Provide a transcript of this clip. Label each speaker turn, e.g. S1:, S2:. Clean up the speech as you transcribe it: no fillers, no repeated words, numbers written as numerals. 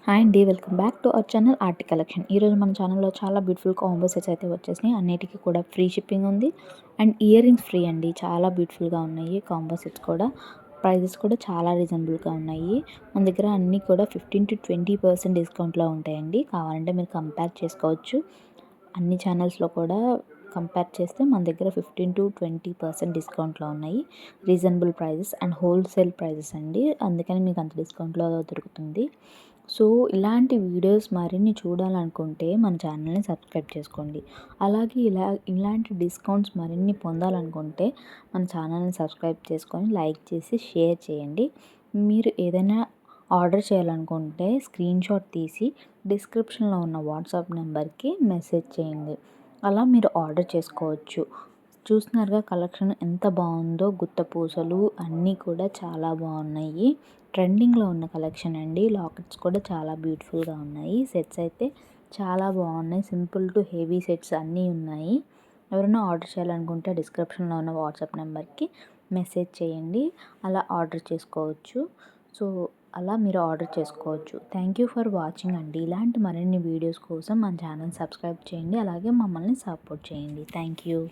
S1: Hi అండి, welcome back to our channel art collection. ఈరోజు మన ఛానల్లో చాలా బ్యూటిఫుల్ కాంబో సెట్స్ అయితే వచ్చేసినాయి. అన్నిటికీ కూడా ఫ్రీ షిప్పింగ్ ఉంది అండ్ ఇయర్ రింగ్స్ ఫ్రీ అండి. చాలా బ్యూటిఫుల్గా ఉన్నాయి కాంబో సెట్స్ కూడా. ప్రైజెస్ కూడా చాలా రీజనబుల్గా ఉన్నాయి. మన దగ్గర అన్నీ కూడా 15 to 20% డిస్కౌంట్లో ఉంటాయండి. కావాలంటే మీరు కంపేర్ చేసుకోవచ్చు. అన్ని ఛానల్స్లో కూడా కంపేర్ చేస్తే మన దగ్గర 15 to 20% డిస్కౌంట్లో ఉన్నాయి. Reasonable prices and wholesale prices అండి. అందుకని మీకు అంత డిస్కౌంట్లో దొరుకుతుంది. సో ఇలాంటి వీడియోస్ మరిన్ని చూడాలనుకుంటే మన ఛానల్ని సబ్స్క్రైబ్ చేసుకోండి. అలాగే ఇలాంటి డిస్కౌంట్స్ మరిన్ని పొందాలనుకుంటే మన ఛానల్ని సబ్స్క్రైబ్ చేసుకొని లైక్ చేసి షేర్ చేయండి. మీరు ఏదైనా ఆర్డర్ చేయాలనుకుంటే స్క్రీన్ షాట్ తీసి డిస్క్రిప్షన్లో ఉన్న వాట్సాప్ నెంబర్కి మెసేజ్ చేయండి. అలా మీరు ఆర్డర్ చేసుకోవచ్చు. చూస్తున్నారుగా కలెక్షన్ ఎంత బాగుందో. గుత్త పూసలు అన్నీ కూడా చాలా బాగున్నాయి. ట్రెండింగ్లో ఉన్న కలెక్షన్ అండి. లాకెట్స్ కూడా చాలా బ్యూటిఫుల్గా ఉన్నాయి. సెట్స్ అయితే చాలా బాగున్నాయి. సింపుల్ టు హెవీ సెట్స్ అన్నీ ఉన్నాయి. ఎవరైనా ఆర్డర్ చేయాలనుకుంటే డిస్క్రిప్షన్లో ఉన్న వాట్సాప్ నెంబర్కి మెసేజ్ చేయండి. అలా ఆర్డర్ చేసుకోవచ్చు. సో అలా మీరు ఆర్డర్ చేసుకోవచ్చు. థ్యాంక్ యూ ఫర్ వాచింగ్ అండి. ఇలాంటి మరిన్ని వీడియోస్ కోసం మన ఛానల్ సబ్స్క్రైబ్ చేయండి. అలాగే మమ్మల్ని సపోర్ట్ చేయండి. Thank you.